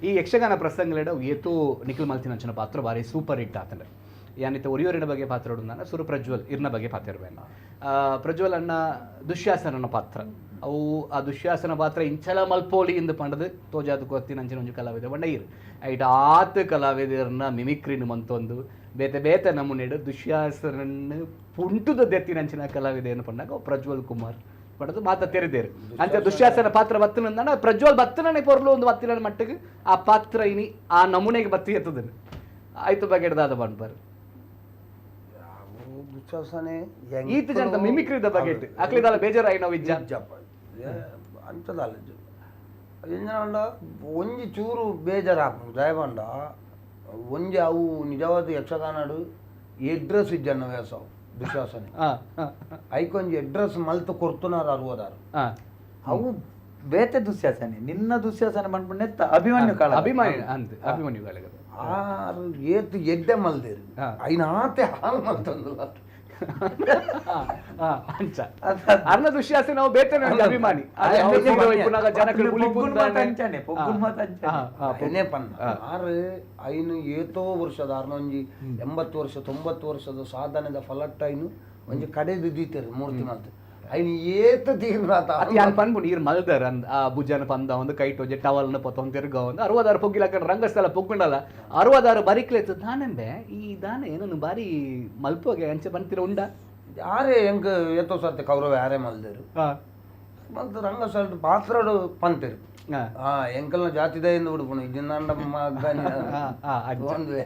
ಈ ಯಕ್ಷಗಾನ ಪ್ರಸಂಗಲೇಡ ಏತೋ ನಿಖಿಲ್ ಮಲ್ತಿನಂಚಿನ ಪಾತ್ರ ಬಾರಿ ಸೂಪರ್ ಹಿಟ್ ಆತಂದ್ರೆ ಯಾನಿತ ಒರಿಯೋರಿನ ಬಗ್ಗೆ ಪಾತ್ರ ನಾನು ಸುರು ಪ್ರಜ್ವಲ್ ಇರ್ನ ಬಗ್ಗೆ ಪಾತ್ರ ಇರುವೇನು ಪ್ರಜ್ವಲ್ ಅಣ್ಣ ದುಶ್ಯಾಸನನ ಪಾತ್ರ ಅವು ಆ ದುಶ್ಯಾಸನ ಪಾತ್ರ ಇಂಚಲ ಮಲ್ಪೋಲಿ ಎಂದು ಪಂಡದು ತೋಜಾದು ಕೊತ್ತಿ ನಂಚಿನ ಒಂಜು ಕಲಾವಿದ ಬಂಡ ಇರು ಐಟ್ ಆತ ಕಲಾವಿದರನ್ನ ಮಿಮಿಕ್ರಿನ ಮಂತೊಂದು ಬೇತೆ ಬೇತೆ ನಮೂನೆಡು ದುಶ್ಯಾಸನನ್ನು ಪುಂಟುದ ದೆತ್ತಿ ನಂಚಿನ ಕಲಾವಿದ ಏನು ಪಂಡಾಗ ಪ್ರಜ್ವಲ್ ಕುಮಾರ್ ಪಡೆದು ಮಾತ ತೆರೆದೇರು ಅಂಚ ದುಶ್ಯಾಸನ ಪಾತ್ರ ಬತ್ತನಂದ ಪ್ರಜ್ವಲ್ ಬತ್ತನೇ ಪೊರ್ಲು ಒಂದು ಬತ್ತಿನ ಮಟ್ಟಿಗೆ ಆ ಪಾತ್ರ ಇನಿ ಆ ನಮೂನೆಗೆ ಬತ್ತಿ ಎತ್ತದನು ಆಯ್ತು ಬಗೆಡ್ದಾದ ಬಂದ್ಬಾರು ದುಶ್ಯಾಸನೆ ಈತ ಜನ ಮಿಮಿಕ್ರಿದ ಬಗೆಟ್ ಅಕ್ಲಿದಾಲ ಬೇಜಾರಾಯಿ ನಾವು ಇಜ್ಜಪ್ಪ ಅಂಚದಲ್ಲ ಎಂಜನ ಒಂಜಿ ಚೂರು ಬೇಜಾರಾಪು ದಯಬಂಡ ಒಂಜಿ ಅವು ನಿಜವಾದ ಯಕ್ಷಗಾನಡು ಎಡ್ರೆಸ್ ಇಜ್ಜನ್ನ ವ್ಯಾಸವು ದುಶ್ಯಾಸನೆ ಐಕೊಂಜಿ ಎಡ್ರೆಸ್ ಮಲ್ತು ಕೊರ್ತುನಾರ ಅರುವದಾರು ಅವು ಬೇತೆ ದುಶ್ಯಾಸನೆ ನಿನ್ನ ದುಶ್ಯಾಸನೆ ಮಾಡ್ಬಿಟ್ಟು ಅಭಿಮನ್ಯು ಕಾಳ ಅಭಿಮನ್ಯು ಕಾಳ ಆರು ಏತು ಎಡ್ಡೆ ಮಲ್ದೇರು ಐನ ಆತೆ ಹಾಲು ಮಲ್ತಂದು ಅರ್ಣ ದುಶ್ಯಾಸನ ನಾವು ಬೇತೆ ಅಭಿಮಾನಿ ಆರು ಐನು ಏತೋ ವರ್ಷದ ಅರ್ನೊಂಜಿ 80 ವರ್ಷ 90 ವರ್ಷದ ಸಾಧನೆದ ಫಲಟ್ಟ ಐನು ಒಂಜಿ ಕಡೆದು ದೀತೇರು ಮೂರ್ತಿ ಮಲ್ತು ಐನು ಏತ ತೀರ್ನಾತ ಯಾನ್ ಪನ್ಪುಂಡು ಈರ್ ಮಲ್ದರ್ ಆ ಭುಜನ ಪಂದ ಒಂದು ಕೈಟ್ ಒಂಜಿ ಟವಲ್ನ ಪೊತ್ತ ತಿರ್ಗ ಒಂದು 60 ಪೊಗ್ಗಿಲಕ್ಕ ರಂಗಸ್ಥಳ ಪೊಗ್ಗುಂಡಲ್ಲ 60 ಬರಿಕ್ಲೆತ್ತು ದಾನೆಂಬೆ ಈ ದಾನೆ ಏನನ್ನು ಬಾರಿ ಮಲ್ಪೋಗೆ ಅಂಚೆ ಬಂತಿರ ಉಂಡ ಯಾರೇ ಹೆಂಗ ಏತೋ ಸರ್ತಿ ಕೌರವ ಯಾರೇ ಮಲ್ದೇರು ಮತ್ತು ರಂಗಸ್ಥಳ ಪಾತ್ರಡು ಪಂತೇರು ಎಂಕಲ್ನ ಜಾತಿದೆಯಿಂದ ಹುಡುಪುಣು ಇದನ್ನ ಒಂದುವೆ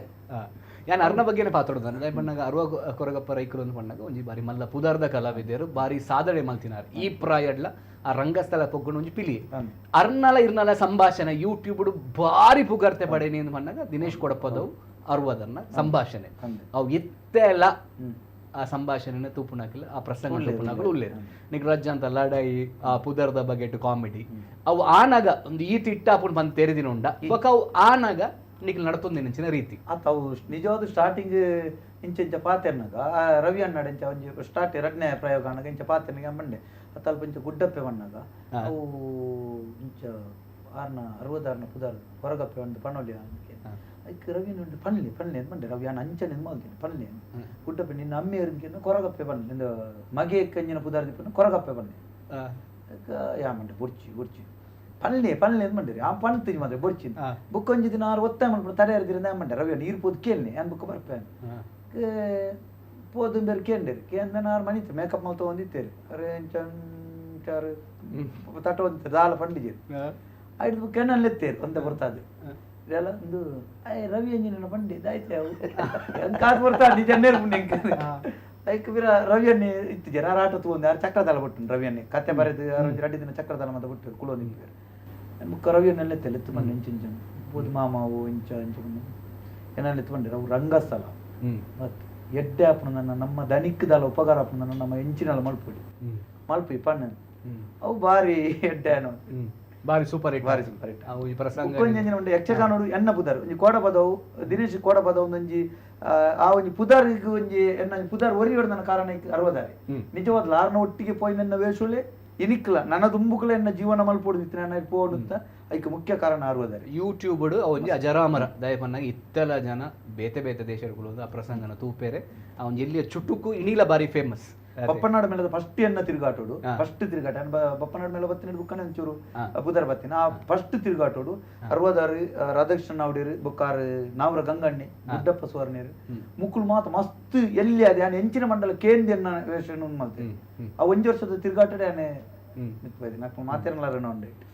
ಯಾನ್ ಅರ್ನ ಬಗ್ಗೆನೇ ಪಾತ್ರೋದು ಅಂದ್ರೆ ಬಣ್ಣಾಗ ಅರುವ ಕೊರಗಪ್ಪ ರೈಕರು ಅಂತ ಬಣ್ಣಾಗ ಒಂಜಿ ಬಾರಿ ಮಲ್ಲ ಪುದಾರ್ದ ಕಲಾವಿದರು ಬಾರಿ ಸಾಧನೆ ಮಲ್ತಿನಾರು ಈ ಪ್ರಾಯಡ್ಲ ಆ ರಂಗಸ್ಥಳ ಪೊಗ್ಗುಂಡು ಒಂಜಿ ಪಿಲಿ ಅರ್ನಲ ಇರ್ನಲ ಸಂಭಾಷಣೆ ಯೂಟ್ಯೂಬ್ ಬಾರಿ ಪುಗಾರ್ತೆ ಪಡೇನಿ ಅಂತ ಬಣ್ಣಾಗ ದಿನೇಶ್ ಕೊಡಪ್ಪದವು ಅರುವದನ್ನ ಸಂಭಾಷಣೆ ಅವು ಇತ್ತೆಲ್ಲ ಆ ಸಂಭಾಷಣೆನ ತೂಪುನಾಕಿಲ್ಲ ಆ ಪ್ರಸಂಗ ತೂಪುನಾಗಳು ಉಳ್ಳೇರು ನಿಗ್ರಜ್ಜ ಅಂತ ಲಡಾಯಿ ಆ ಪುದರ್ದ ಬಗೆಟ್ ಕಾಮಿಡಿ ಅವು ಆನಾಗ ಒಂದು ಈ ತಿಟ್ಟಾಪುಂಡು ಬಂದು ತೆರೆದಿನ ಉಂಡ ಇವಾಗ ಅವು ಆನಾಗ ನಿಖಿಲ್ ನಡತೊಂದು ನೆಂಚಿನ ರೀತಿ ಅವು ನಿಜವಾದ ಸ್ಟಾರ್ಟಿಂಗ್ ಇಂಚ ಪಾತೆರ್ನಾಗ ರವಿ ಅಣ್ಣಾಡ ಇಂಚ ಒಂಜಿ ಸ್ಟಾರ್ಟ್ ಎರಡನೇ ಪ್ರಯೋಗ ಅನ್ನಾಗ ಇಂಚ ಪಾತೆರ್ನಿಗೆ ಬಂಡೆ ಅತ್ತಲ್ಪ ಇಂಚ ಗುಡ್ಡಪ್ಪೆ ಬಣ್ಣಾಗ ಅವು ಇಂಚ ಆರ್ನ 60 ಪುದಾರ್ ಹೊರಗಪ್ಪೆ ಒಂದು ಪಣೋಲಿ ಅದಕ್ಕೆ ರವಿ ಉಂಟು ಪನ್ಲಿ ಅಂತ ಬಂಡೆ ರವಿ ಅಣ್ಣ ಅಂಚನೆ ಮಲ್ತೀನಿ ಪನ್ಲಿ ಗುಡ್ಡಪ್ಪೆ ನಿನ್ನ ಅಮ್ಮೆ ಇರ್ಕಿನ್ನ ಕೊರಗಪ್ಪೆ ಬನ್ನಿ ನಿಂದ ಮಗೆ ಕಂಜಿನ ಪುದಾರ್ ದಿಪ್ಪನ ಕೊರಗಪ್ಪೆ ಬನ್ನಿ ಯಾ ಮಂಡೆ ಬುರ್ಚಿ ಪನ್ಲಿ ಅಂತ ಮಂಡಿರಿ ಆ ಪಣ್ತೀನಿ ಮಾತ್ರ ಬೊಡ್ಚಿ ಬುಕ್ ಒಂಜಿ ದಿನ 6 ಒತ್ತಾಯ ಮಾಡ್ಬಿಟ್ಟು ತಡೆ ಇರ್ದಿರಿಂದ ಮಂಡೆ ರವಿ ನೀರು ಪೋದು ಕೇಳಿ ನಾನು ಬುಕ್ ಬರ್ಪೇನು ಪೋದು ಬೇರೆ ಕೇಂದ್ರಿ ಕೇಂದ್ರ ನಾರು ಮನಿತು ಮೇಕಪ್ ಮಲ್ತ ಒಂದಿತ್ತೇರಿ ಅರೆ ಚಂಚಾರು ತಟ ಒಂದಿತ್ತು ದಾಲ ಪಂಡಿಜೇರಿ ಐದು ಬುಕ್ ಕೆಣ್ಣಲ್ಲಿ ಎತ್ತೇರಿ ಒಂದೇ ಬರ್ತದೆ ಇದೆಲ್ಲ ಒಂದು ರವಿ ಅಂಜಿನ ಪಂಡಿ ಆಯ್ತು ಅವು ಕಾಸು ಬರ್ತಾ ನಿಜ ನೇರ್ಪುಂಡು ಐಕ್ ಬಿರ ರವಿಯನ್ನೇ ಇತ್ತಿಗೆ ಆಟ ತಗೊಂಡು ಯಾರು ಚಕ್ರದಾಲ ಬಿಟ್ಟು ರವಿಯನ್ನೇ ಕತೆ ಬರೆದು 2 ದಿನ ಚಕ್ರದಾಲ ಮತ್ತೆ ಬಿಟ್ಟು ಕುಳೋ ನಿಂತಿದ್ದಾರೆ ಮುಕ್ಕ ರವಿಯನ್ನೆಲ್ಲ ಎತ್ತು ಬಂದು ಇಂಚಿಂಚು ಬೂದಿ ಮಾಮಾವು ಇಂಚ ಏನೆಲ್ಲ ಎತ್ತು ಬಂದಿರ ಅವು ರಂಗಸ್ಥಳ ಮತ್ತು ಎಡ್ಡೆ ಆಪನ ನಮ್ಮ ದನಿಕ್ಕದಲ್ಲ ಉಪಕಾರ ಆಪನ ನಮ್ಮ ಎಂಚಿನಲ್ಲ ಮಲ್ಪಿ ಪಣ್ಣ ಅವು ಬಾರಿ ಎಡ್ಡೆ ಬಾರಿ ಸೂಪರ್ ಹಿಟ್ ಅವು ಈ ಪ್ರಸಂಗ ಒಂದು ಯಕ್ಷಗಾನ ಎನ್ನ ಪುದಾರ್ ಒಂಜಿ ಕೋಡ ಪದವು ದಿನೇಶ್ ಕೋಡ ಪದ ಒಂದೊಂಜಿ ಆ ಒಂಜಿ ಪುದಾರಿಗೆ ಒಂಜಿ ಎನ್ನ ಪುದಾರ್ ಒರಿಯೋಡು ನನ್ನ ಕಾರಣ ಅರವದಾರಿ ನಿಜವಾದ ಆರ್ನ ಒಟ್ಟಿಗೆ ಪೋಯಿ ನನ್ನ ವೇಷುಲೆ ಇನಿಕ್ಲ ನನ್ನ ದುಂಬುಕಲ ಎನ್ನ ಜೀವನ ಮಲ್ಪೊಡಿದಿತ್ತು ನನ್ನ ಪೋಡು ಅಂತ ಅದಕ್ಕೆ ಮುಖ್ಯ ಕಾರಣ ಅರವದಾರಿ ಯೂಟ್ಯೂಬ್ ಒಂಜಿ ಅಜರಾಮರ ದಯಪನ್ನಾಗ ಇತ್ತೆಲ್ಲ ಜನ ಬೇತೆ ಬೇತೆ ದೇಶಗಳು ಆ ಪ್ರಸಂಗನ ತೂಪೇರೆ ಆ ಒಂಜಿ ಎಲ್ಲಿಯ ಚುಟುಕು ಇನಿಲ ಬಾರಿ ಫೇಮಸ್ ಬಪ್ಪನಾಡು ಮೇಲೆ ಫಸ್ಟ್ ಎನ್ನ ತಿರುಗಾಟೋಡು ಫಸ್ಟ್ ತಿರುಗಾಟ ಬಪ್ಪನಾಡು ಮೇಲೆ ಬತ್ತಿನ ಬುಕ್ಕನ ಒಂಚೂರು ಬುಧರ್ ಬತ್ತಿನ ಆ ಫಸ್ಟ್ ತಿರುಗಾಟೋಡು 66 ರಾಧಾಕೃಷ್ಣ ನಾವ್ಡೇರು ಬೊಕ್ಕಾರ್ ನಾವ್ರ ಗಂಗಣ್ಣಿ ಗುಡ್ಡಪ್ಪ ಸುವರ್ಣೇರು ಮುಕ್ಕುಳು ಮಾತು ಮಸ್ತ್ ಎಲ್ಲಿ ಅದೇ ನಾನು ಎಂಚಿನ ಮಂಡಲ ಕೇಂದ್ರನ ವೇಷ ಮಾಡ್ತೇನೆ ಆ 1 ವರ್ಷದ ತಿರುಗಾಟಡೆ ಆನೆ ಮಾತೇರಲಾರ ಉಂಡೆ